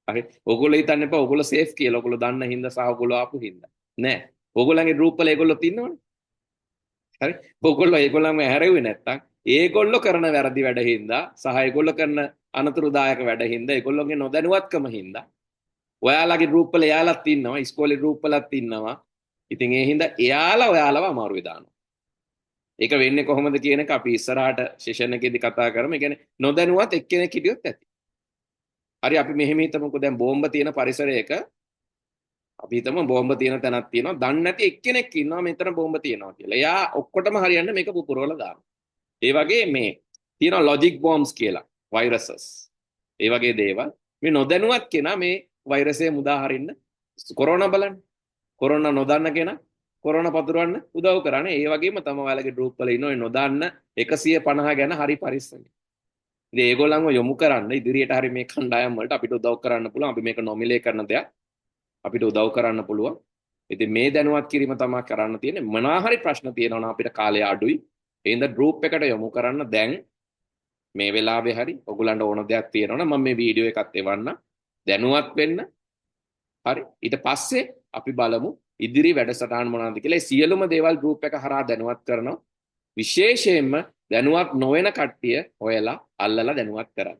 [SPEAKER 1] හරි. ඕගොල්ලෝ හිතන්න එපා ඕගොල්ලෝ සේෆ් කියලා. ඕගොල්ලෝ දන්න හින්දා සහ ඕගොල්ලෝ ආපු හින්දා. නෑ. ඕගොල්ලන්ගේ ගෲප් වල ඒගොල්ලෝ ඉන්නවනේ. හරි. ඕගොල්ලෝ ඒගොල්ලන්ව හැරෙුවේ නැත්නම් ඒගොල්ලෝ කරන වැරදි වැඩ හින්දා සහ ඒගොල්ලෝ කරන අනතුරුදායක වැඩ හින්දා ඒගොල්ලෝගේ නොදැනුවත්කම හින්දා ඔයාලගේ ගෲප් වල එයාලත් ඉන්නවා ඉස්කෝලේ ගෲප් වලත් ඉන්නවා. ඉතින් ඒ හින්දා එයාලා ඔයාලව අමාරුවේ දානවා. ඒක වෙන්නේ කොහොමද කියන එක අපි ඉස්සරහට සෙෂන් එකේදී කතා කරමු. ඒ කියන්නේ නොදැනුවත් එක්කෙනෙක් හිටියොත් ඇති. හරි අපි මෙහෙම හිතමුකෝ දැන් බෝම්බ තියෙන පරිසරයක අපි හිතමු බෝම්බ තියෙන තැනක් තියෙනවා. දන්නේ නැති එක්කෙනෙක් ඉන්නවා මෙතන බෝම්බ තියෙනවා කියලා. එයා ඔක්කොටම හරියන්න මේක පුපුරවලා දානවා. ඒ වගේ මේ තියෙනවා ලොජික් බෝම්බ්ස් කියලා වෛරසස්. ඒ වගේ දේවල් මේ නොදැනුවත් කෙනා මේ වෛරසය මුදා හරින්න කොරෝනා බලන්න. කොරෝනා නොදන්න කෙනා කොරෝනා පතුරවන්න උදව් කරන්නේ. ඒ වගේම තමයි ඔයාලගේ ගෲප් වල ඉන්න ඔය නොදන්න 150 ගැන හරි පරිස්සමෙන්. ඉතින් ඒගොල්ලන්ව යොමු කරන්න ඉදිරියට හරි මේ කණ්ඩායම් වලට අපිට උදව් කරන්න පුළුවන්. අපි මේක නොමිලේ කරන දෙයක්. අපිට උදව් කරන්න පුළුවන්. ඉතින් මේ දැනුවත් කිරීම තමයි කරන්න තියෙන්නේ. මොනවා හරි ප්‍රශ්න තියෙනවා නම් අපිට කාලය අඩුයි. ඒ හින්දා ගෲප් එකට යොමු කරන්න දැන් මේ වෙලාවේ හරි ඔයගලන්ට ඕන දෙයක් තියෙනවා නම් මම මේ වීඩියෝ එකත් එවන්න. දැනුවත් වෙන්න. හරි. ඊට පස්සේ අපි බලමු ඉදිරි වැඩසටහන් මොනවද කියලා. ඒ සියලුම දේවල් ගෲප් එක හරහා දැනුවත් කරනවා. විශේෂයෙන්ම දැනුවත් නොවන කට්ටිය හොයලා අල්ලලා දැනුවත් කරන්න.